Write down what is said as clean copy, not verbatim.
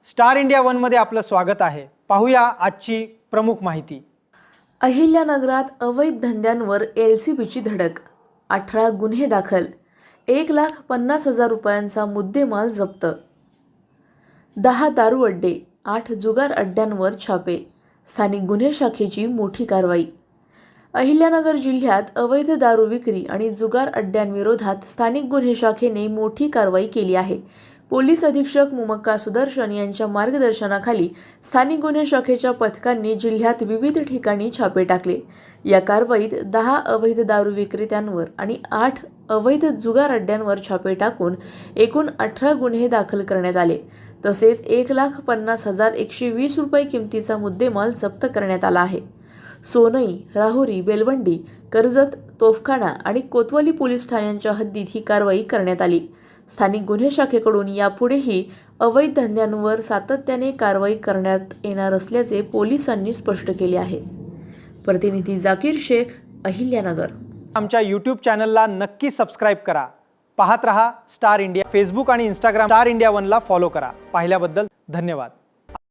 Star India one मध्ये आपलं स्वागत आहे। पाहूया आजची प्रमुख माहिती। अहिल्यानगरात अवैध धंद्यांवर LCBची धडक, 18 गुन्हे दाखल, 1,50,000 रुपयांचा मुद्देमाल जप्त, 10 दारू अड्डे, 8 जुगार अड्ड्यांवर छापे, स्थानिक गुन्हे शाखेची मोठी कारवाई। अहिल्यानगर जिल्ह्यात अवैध दारू विक्री आणि जुगार अड्ड्यांविरोधात स्थानिक गुन्हे शाखेने मोठी कारवाई केली आहे। पोलीस अधीक्षक मुमक्का सुदर्शन यांच्या मार्गदर्शनाखाली स्थानिक गुन्हे शाखेच्या पथकांनी जिल्ह्यात विविध ठिकाणी छापे टाकले। या कारवाईत 10 अवैध दारू विक्रेत्यांवर आणि 8 अवैध जुगार अड्ड्यांवर छापे टाकून एकूण 18 गुन्हे दाखल करण्यात आले। तसेच 1,50,120 रुपये किमतीचा मुद्देमाल जप्त करण्यात आला आहे। सोनई, राहुरी, बेलवंडी, कर्जत, तोफखाना आणि कोतवाली पोलीस ठाण्यांच्या हद्दीत ही कारवाई करण्यात आली। स्थानिक गुन्हे शाखेकडून यापुढेही अवैध धंद्यांवर सातत्याने कारवाई करण्यात येणार असल्याचे पोलिसांनी स्पष्ट केले आहे। प्रतिनिधी जाकीर शेख, अहिल्यानगर। आमच्या YouTube चॅनलला नक्की सबस्क्राइब करा। पाहत रहा स्टार इंडिया। फेसबुक आणि Instagram स्टार इंडिया वनला फॉलो करा। पाहिल्याबद्दल धन्यवाद।